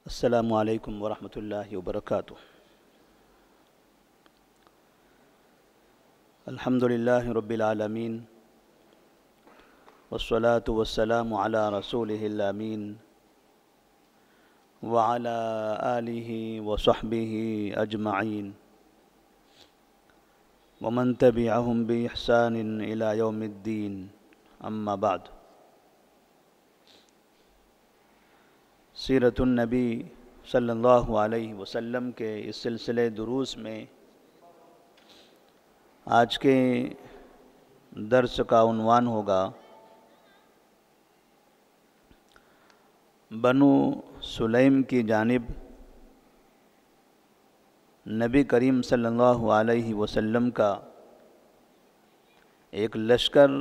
السلام علیکم ورحمۃ اللہ وبرکاتہ۔ الحمد للہ رب العالمین والصلاة والسلام علی رسولہ الامین وعلی آلہ وصحبہ اجمعین ومن تبعہم بإحسان الی یوم الدین، اما بعد۔ سیرت النبی صلی اللہ علیہ وسلم کے اس سلسلے دروس میں آج کے درس کا عنوان ہوگا بنو سلیم کی جانب نبی کریم صلی اللہ علیہ وسلم کا ایک لشکر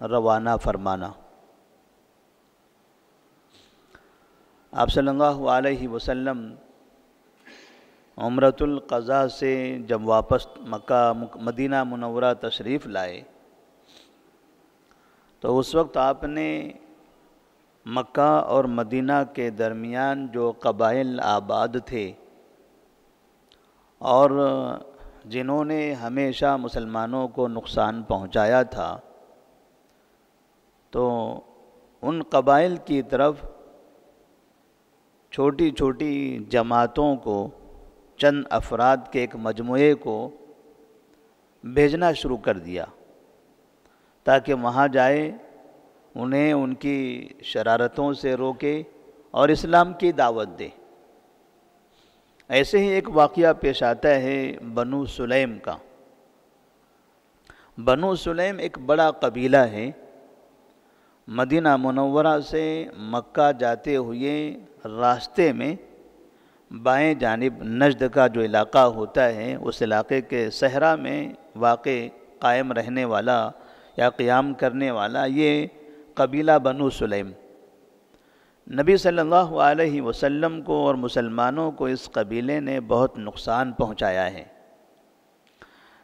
روانہ فرمانا۔ آپ صلی اللہ علیہ وسلم عمرۃ القضاء سے جب واپس مدینہ منورہ تشریف لائے تو اس وقت آپ نے مکہ اور مدینہ کے درمیان جو قبائل آباد تھے اور جنہوں نے ہمیشہ مسلمانوں کو نقصان پہنچایا تھا، تو ان قبائل کی طرف چھوٹی چھوٹی جماعتوں کو، چند افراد کے ایک مجموعے کو بھیجنا شروع کر دیا تاکہ وہاں جائے، انہیں ان کی شرارتوں سے روکے اور اسلام کی دعوت دے۔ ایسے ہی ایک واقعہ پیش آتا ہے بنو سلیم کا۔ بنو سلیم ایک بڑا قبیلہ ہے۔ مدینہ منورہ سے مکہ جاتے ہوئے راستے میں بائیں جانب نجد کا جو علاقہ ہوتا ہے، اس علاقے کے صحرا میں واقع قائم رہنے والا یا قیام کرنے والا یہ قبیلہ بنو سلیم، نبی صلی اللہ علیہ وسلم کو اور مسلمانوں کو اس قبیلے نے بہت نقصان پہنچایا ہے۔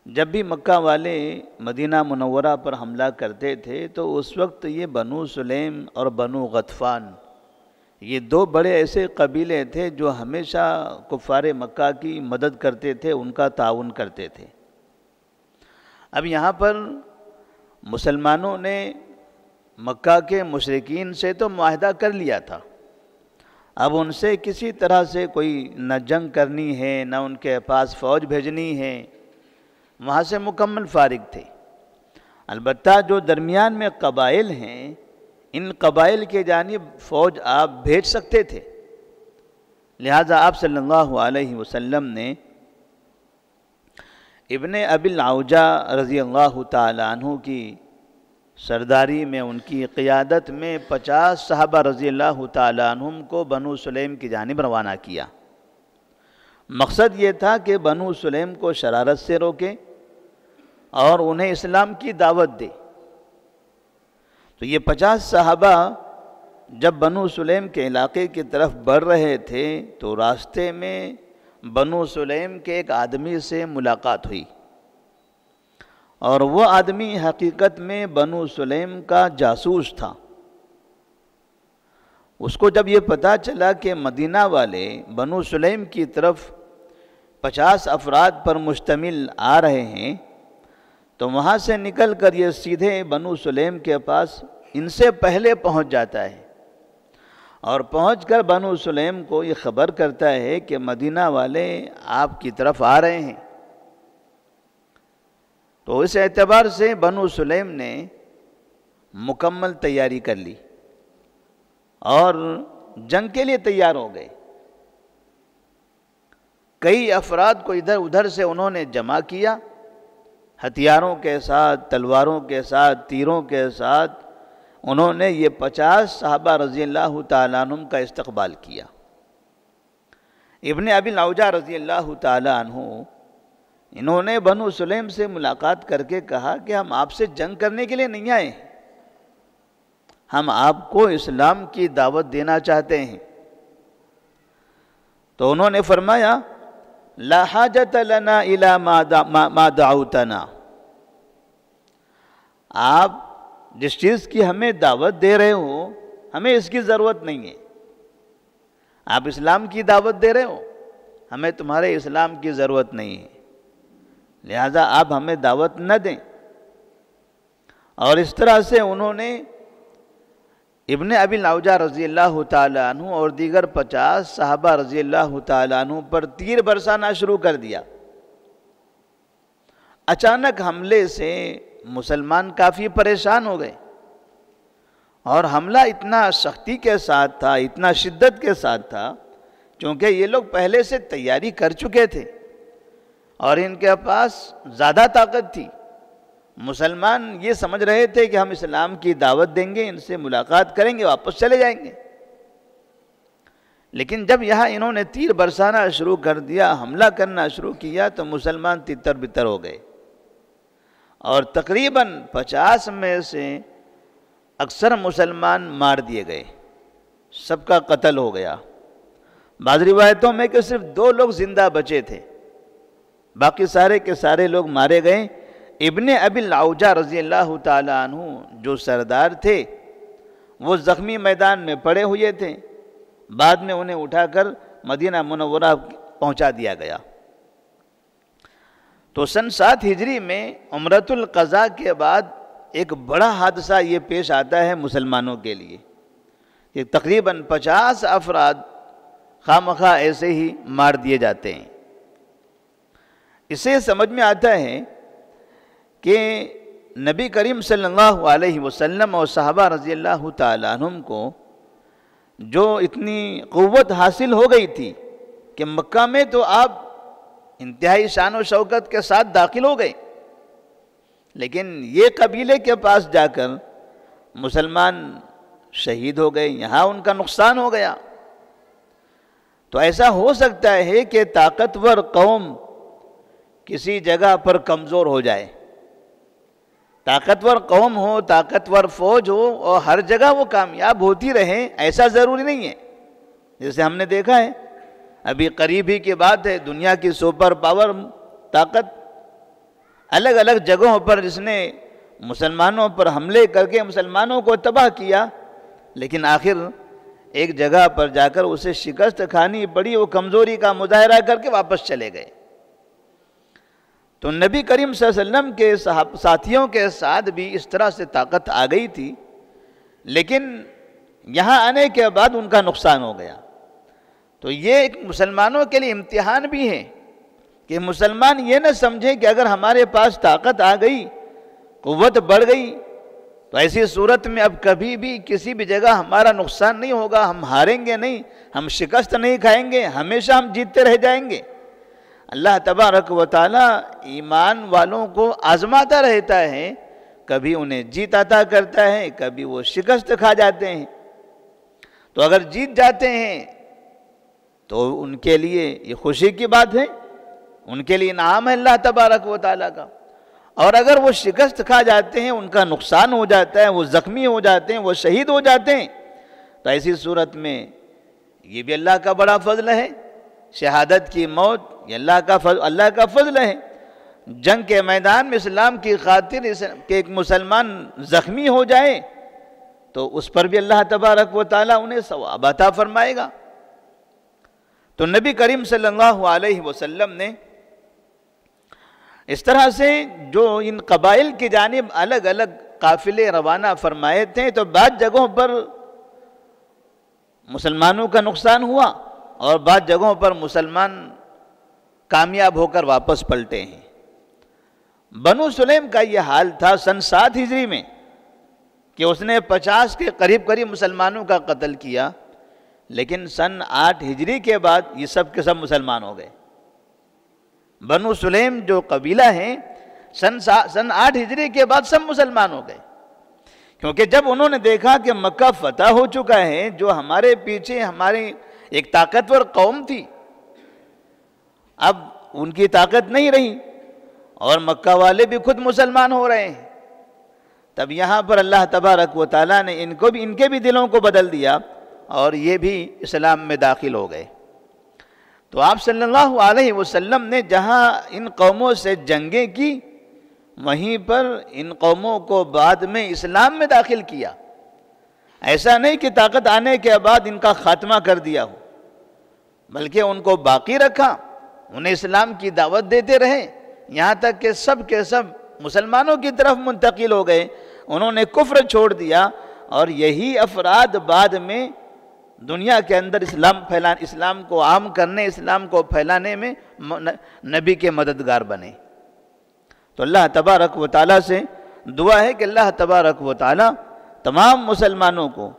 جب بھی مکہ والے مدینہ منورہ پر حملہ کرتے تھے تو اس وقت یہ بنو سلیم اور بنو غطفان، یہ دو بڑے ایسے قبیلے تھے جو ہمیشہ کفار مکہ کی مدد کرتے تھے، ان کا تعاون کرتے تھے۔ اب یہاں پر مسلمانوں نے مکہ کے مشرکین سے تو معاہدہ کر لیا تھا، اب ان سے کسی طرح سے کوئی نہ جنگ کرنی ہے، نہ ان کے پاس فوج بھیجنی ہے، وہاں سے مکمل فارغ تھے۔ البتہ جو درمیان میں قبائل ہیں، ان قبائل کے جانب فوج آپ بھیج سکتے تھے، لہذا آپ صلی اللہ علیہ وسلم نے ابن ابی العوجہ رضی اللہ تعالی عنہ کی سرداری میں، ان کی قیادت میں 50 صحابہ رضی اللہ تعالی عنہم کو بنو سلیم کی جانب روانہ کیا۔ مقصد یہ تھا کہ بنو سلیم کو شرارت سے روکے اور انہیں اسلام کی دعوت دے۔ تو یہ 50 صحابہ جب بنو سلیم کے علاقے کی طرف بڑھ رہے تھے تو راستے میں بنو سلیم کے ایک آدمی سے ملاقات ہوئی، اور وہ آدمی حقیقت میں بنو سلیم کا جاسوس تھا۔ اس کو جب یہ پتہ چلا کہ مدینہ والے بنو سلیم کی طرف 50 افراد پر مشتمل آ رہے ہیں، تو وہاں سے نکل کر یہ سیدھے بنو سلیم کے پاس ان سے پہلے پہنچ جاتا ہے، اور پہنچ کر بنو سلیم کو یہ خبر کرتا ہے کہ مدینہ والے آپ کی طرف آ رہے ہیں۔ تو اس اعتبار سے بنو سلیم نے مکمل تیاری کر لی اور جنگ کے لیے تیار ہو گئے۔ کئی افراد کو ادھر ادھر سے انہوں نے جمع کیا، ہتھیاروں کے ساتھ، تلواروں کے ساتھ، تیروں کے ساتھ انہوں نے یہ 50 صحابہ رضی اللہ تعالیٰ عنہم کا استقبال کیا۔ ابن ابی العوجہ رضی اللہ تعالیٰ عنہ، انہوں نے بنو سلیم سے ملاقات کر کے کہا کہ ہم آپ سے جنگ کرنے کے لیے نہیں آئے ہیں، ہم آپ کو اسلام کی دعوت دینا چاہتے ہیں۔ تو انہوں نے فرمایا لا حاجت لنا الی ما دعوتنا، آپ جس چیز کی ہمیں دعوت دے رہے ہو ہمیں اس کی ضرورت نہیں ہے، آپ اسلام کی دعوت دے رہے ہو، ہمیں تمہارے اسلام کی ضرورت نہیں ہے، لہذا آپ ہمیں دعوت نہ دیں۔ اور اس طرح سے انہوں نے ابن ابی الاوجاع رضی اللہ تعالیٰ عنہ اور دیگر 50 صحابہ رضی اللہ تعالیٰ عنہ پر تیر برسانا شروع کر دیا۔ اچانک حملے سے مسلمان کافی پریشان ہو گئے، اور حملہ اتنا سختی کے ساتھ تھا، اتنا شدت کے ساتھ تھا، چونکہ یہ لوگ پہلے سے تیاری کر چکے تھے اور ان کے پاس زیادہ طاقت تھی۔ مسلمان یہ سمجھ رہے تھے کہ ہم اسلام کی دعوت دیں گے، ان سے ملاقات کریں گے، واپس چلے جائیں گے، لیکن جب یہاں انہوں نے تیر برسانا شروع کر دیا، حملہ کرنا شروع کیا، تو مسلمان تتر بتر ہو گئے، اور تقریباً 50 میں سے اکثر مسلمان مار دیے گئے، سب کا قتل ہو گیا۔ بعض روایتوں میں کہ صرف 2 لوگ زندہ بچے تھے، باقی سارے کے سارے لوگ مارے گئے۔ ابن ابی الاوجاع رضی اللہ تعالیٰ عنہ جو سردار تھے، وہ زخمی میدان میں پڑے ہوئے تھے، بعد میں انہیں اٹھا کر مدینہ منورہ پہنچا دیا گیا۔ تو سن 7 ہجری میں عمرۃ القضاء کے بعد ایک بڑا حادثہ یہ پیش آتا ہے مسلمانوں کے لیے کہ تقریباً 50 افراد خواہ ایسے ہی مار دیے جاتے ہیں۔ اسے سمجھ میں آتا ہے کہ نبی کریم صلی اللہ علیہ وسلم اور صحابہ رضی اللہ تعالیٰ عنہم کو جو اتنی قوت حاصل ہو گئی تھی کہ مکہ میں تو آپ انتہائی شان و شوکت کے ساتھ داخل ہو گئے، لیکن یہ قبیلے کے پاس جا کر مسلمان شہید ہو گئے، یہاں ان کا نقصان ہو گیا۔ تو ایسا ہو سکتا ہے کہ طاقتور قوم کسی جگہ پر کمزور ہو جائے، طاقتور قوم ہو، طاقتور فوج ہو، اور ہر جگہ وہ کامیاب ہوتی رہے، ایسا ضروری نہیں ہے۔ جیسے ہم نے دیکھا ہے، ابھی قریب ہی کی بات ہے، دنیا کی سپر پاور طاقت الگ الگ جگہوں پر جس نے مسلمانوں پر حملے کر کے مسلمانوں کو تباہ کیا، لیکن آخر ایک جگہ پر جا کر اسے شکست کھانی پڑی، وہ کمزوری کا مظاہرہ کر کے واپس چلے گئے۔ تو نبی کریم صلی اللہ علیہ وسلم کے ساتھیوں کے ساتھ بھی اس طرح سے طاقت آ گئی تھی، لیکن یہاں آنے کے بعد ان کا نقصان ہو گیا۔ تو یہ ایک مسلمانوں کے لیے امتحان بھی ہے کہ مسلمان یہ نہ سمجھیں کہ اگر ہمارے پاس طاقت آ گئی، قوت بڑھ گئی، تو ایسی صورت میں اب کبھی بھی کسی بھی جگہ ہمارا نقصان نہیں ہوگا، ہم ہاریں گے نہیں، ہم شکست نہیں کھائیں گے، ہمیشہ ہم جیتتے رہ جائیں گے۔ اللہ تبارک و تعالی ایمان والوں کو آزماتا رہتا ہے، کبھی انہیں جیت عطا کرتا ہے، کبھی وہ شکست کھا جاتے ہیں۔ تو اگر جیت جاتے ہیں تو ان کے لیے یہ خوشی کی بات ہے، ان کے لیے انعام ہے اللہ تبارک و تعالیٰ کا، اور اگر وہ شکست کھا جاتے ہیں، ان کا نقصان ہو جاتا ہے، وہ زخمی ہو جاتے ہیں، وہ شہید ہو جاتے ہیں، تو ایسی صورت میں یہ بھی اللہ کا بڑا فضل ہے۔ شہادت کی موت یہ اللہ کا فضل ہے۔ جنگ کے میدان میں اسلام کی خاطر کہ ایک مسلمان زخمی ہو جائے تو اس پر بھی اللہ تبارک و تعالیٰ انہیں ثواب عطا فرمائے گا۔ تو نبی کریم صلی اللہ علیہ وسلم نے اس طرح سے جو ان قبائل کی جانب الگ الگ قافلے روانہ فرمائے تھے، تو بعض جگہوں پر مسلمانوں کا نقصان ہوا اور بعض جگہوں پر مسلمان کامیاب ہو کر واپس پلٹے ہیں۔ بنو سلیم کا یہ حال تھا سن 7 ہجری میں کہ اس نے 50 کے قریب مسلمانوں کا قتل کیا، لیکن سن 8 ہجری کے بعد یہ سب کے سب مسلمان ہو گئے۔ بنو سلیم جو قبیلہ ہیں سن 8 ہجری کے بعد سب مسلمان ہو گئے، کیونکہ جب انہوں نے دیکھا کہ مکہ فتح ہو چکا ہے، جو ہمارے پیچھے ہماری ایک طاقتور قوم تھی، اب ان کی طاقت نہیں رہی اور مکہ والے بھی خود مسلمان ہو رہے ہیں، تب یہاں پر اللہ تبارک و تعالیٰ نے ان کے بھی دلوں کو بدل دیا اور یہ بھی اسلام میں داخل ہو گئے۔ تو آپ صلی اللہ علیہ وسلم نے جہاں ان قوموں سے جنگیں کی، وہیں پر ان قوموں کو بعد میں اسلام میں داخل کیا۔ ایسا نہیں کہ طاقت آنے کے بعد ان کا خاتمہ کر دیا ہو، بلکہ ان کو باقی رکھا، انہیں اسلام کی دعوت دیتے رہے، یہاں تک کہ سب کے سب مسلمانوں کی طرف منتقل ہو گئے، انہوں نے کفر چھوڑ دیا، اور یہی افراد بعد میں دنیا کے اندر اسلام کو عام کرنے، اسلام کو پھیلانے میں نبی کے مددگار بنے۔ تو اللہ تبارک و تعالیٰ سے دعا ہے کہ اللہ تبارک و تعالیٰ تمام مسلمانوں کو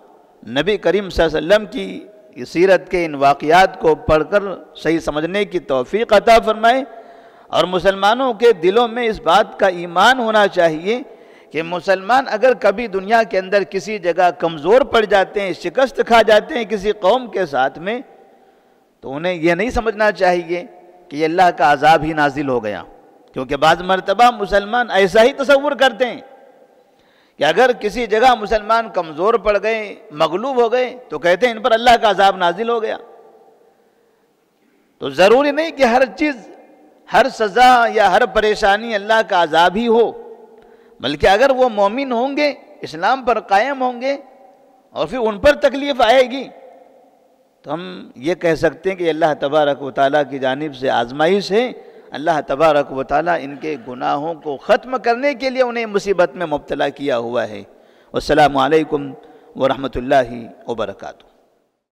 نبی کریم صلی اللہ علیہ وسلم کی سیرت کے ان واقعات کو پڑھ کر صحیح سمجھنے کی توفیق عطا فرمائے، اور مسلمانوں کے دلوں میں اس بات کا ایمان ہونا چاہیے کہ مسلمان اگر کبھی دنیا کے اندر کسی جگہ کمزور پڑ جاتے ہیں، شکست کھا جاتے ہیں کسی قوم کے ساتھ میں، تو انہیں یہ نہیں سمجھنا چاہیے کہ یہ اللہ کا عذاب ہی نازل ہو گیا، کیونکہ بعض مرتبہ مسلمان ایسا ہی تصور کرتے ہیں کہ اگر کسی جگہ مسلمان کمزور پڑ گئے، مغلوب ہو گئے، تو کہتے ہیں ان پر اللہ کا عذاب نازل ہو گیا۔ تو ضروری نہیں کہ ہر چیز، ہر سزا یا ہر پریشانی اللہ کا عذاب ہی ہو، بلکہ اگر وہ مومن ہوں گے، اسلام پر قائم ہوں گے، اور پھر ان پر تکلیف آئے گی، تو ہم یہ کہہ سکتے ہیں کہ اللہ تبارک و تعالیٰ کی جانب سے آزمائش ہے، اللہ تبارک و تعالیٰ ان کے گناہوں کو ختم کرنے کے لیے انہیں مصیبت میں مبتلا کیا ہوا ہے۔ والسلام علیکم ورحمۃ اللہ وبرکاتہ۔